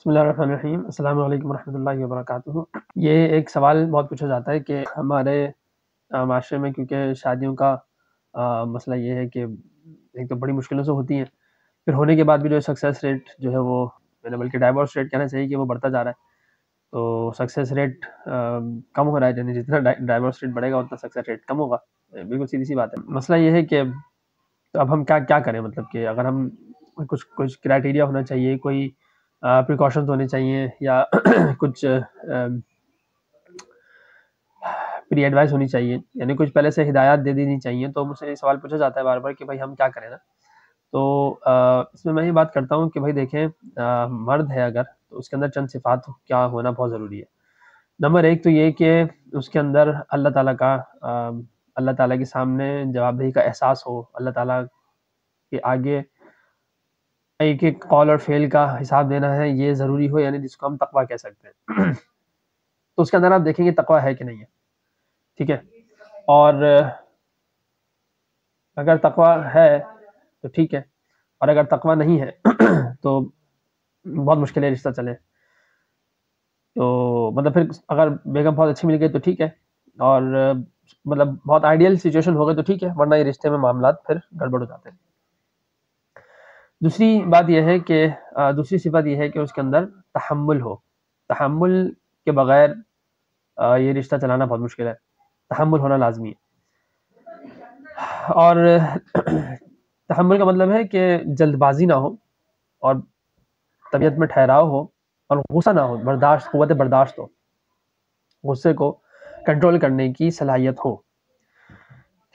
بسم اللہ الرحمن الرحیم۔ السلام علیکم ورحمۃ اللہ وبرکاتہ۔ یہ ایک سوال بہت پوچھا جاتا ہے کہ ہمارے معاشرے میں کیونکہ شادیوں کا مسئلہ یہ ہے کہ ایک تو بڑی مشکلوں سے ہوتی ہیں، پھر ہونے کے بعد بھی جو سکسیس ریٹ جو ہے وہ بلکہ ڈائیورس ریٹ کہنا چاہیے کہ وہ بڑھتا جا رہا ہے۔ تو سکسیس ریٹ کم ہو رہا ہے، یعنی جتنا ڈائیورس ریٹ بڑھے گا اتنا سکسیس ریٹ کم ہوگا۔ بالکل سیدھی سی بات ہے۔ مسئلہ یہ ہے کہ تو اب ہم کیا کریں، مطلب کہ اگر ہم کچھ کرائٹیریا ہونا چاہیے، کوئی پریکاشنز ہونے چاہیے، یا کچھ پری ایڈوائس ہونی چاہیے، یعنی کچھ پہلے سے ہدایات دے دینی چاہیے۔ تو مجھ سے یہ سوال پوچھا جاتا ہے بار بار کہ بھائی ہم کیا کریں نا۔ تو اس میں یہ بات کرتا ہوں کہ بھائی دیکھیں، مرد ہے اگر تو اس کے اندر چند صفات کیا ہونا بہت ضروری ہے۔ نمبر ایک تو یہ کہ اس کے اندر اللہ تعالیٰ کا اللہ تعالیٰ کے سامنے جواب دہی کا احساس ہو، اللہ تعالیٰ کے آگے ایک ایک قول اور فعل کا حساب دینا ہے، یہ ضروری ہو، یعنی جس کو ہم تقویٰ کہہ سکتے ہیں۔ تو اس کے اندر آپ دیکھیں گے تقویٰ ہے کہ نہیں ہے، ٹھیک ہے۔ اور اگر تقویٰ ہے تو ٹھیک ہے، اور اگر تقویٰ نہیں ہے تو بہت مشکل ہے رشتہ چلے۔ تو مطلب پھر اگر بیگم بہت اچھی مل گئی تو ٹھیک ہے، اور مطلب بہت آئیڈیل سچویشن ہو گئی تو ٹھیک ہے، ورنہ یہ رشتے میں معاملات پھر گڑبڑ ہو جاتے ہیں۔ دوسری بات یہ ہے کہ دوسری صفت یہ ہے کہ اس کے اندر تحمل ہو۔ تحمل کے بغیر یہ رشتہ چلانا بہت مشکل ہے، تحمل ہونا لازمی ہے۔ اور تحمل کا مطلب ہے کہ جلد بازی نہ ہو، اور طبیعت میں ٹھہراؤ ہو، اور غصہ نہ ہو، قوت برداشت ہو، غصے کو کنٹرول کرنے کی صلاحیت ہو،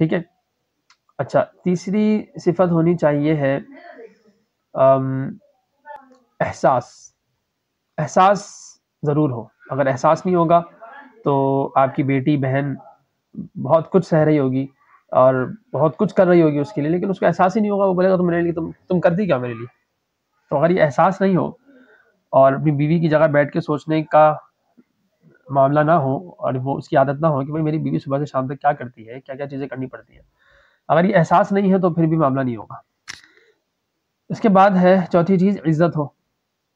ٹھیک ہے۔ اچھا، تیسری صفت ہونی چاہیے ہے احساس ضرور ہو۔ اگر احساس نہیں ہوگا تو آپ کی بیٹی بہن بہت کچھ سہ رہی ہوگی اور بہت کچھ کر رہی ہوگی اس کے لیے، لیکن اس کو احساس ہی نہیں ہوگا، وہ بولے گا تم میرے لیے تم کرتی کیا میرے لیے۔ تو اگر یہ احساس نہیں ہو اور اپنی بیوی کی جگہ بیٹھ کے سوچنے کا معاملہ نہ ہو، اور وہ اس کی عادت نہ ہو کہ بھائی میری بیوی صبح سے شام تک کیا کرتی ہے، کیا کیا چیزیں کرنی پڑتی ہیں، اگر یہ احساس نہیں ہے تو پھر بھی معاملہ نہیں ہوگا۔ اس کے بعد ہے چوتھی چیز، عزت ہو،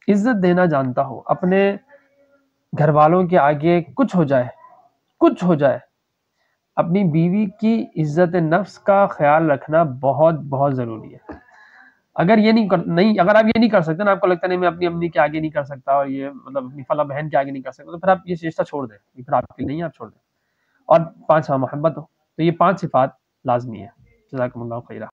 عزت دینا جانتا ہو۔ اپنے گھر والوں کے آگے کچھ ہو جائے، اپنی بیوی کی عزت نفس کا خیال رکھنا بہت بہت ضروری ہے۔ اگر اگر آپ یہ نہیں کر سکتے نا، آپ کو لگتا نہیں میں اپنی امی کے آگے نہیں کر سکتا، اور یہ مطلب اپنی فلاں بہن کے آگے نہیں کر سکتا، تو پھر آپ یہ رشتہ چھوڑ دیں، یہ پھر آپ کے نہیں، آپ چھوڑ دیں۔ اور 5 محبت ہو۔ تو یہ 5 صفات لازمی ہے۔ جزاکم اللہ خیرہ۔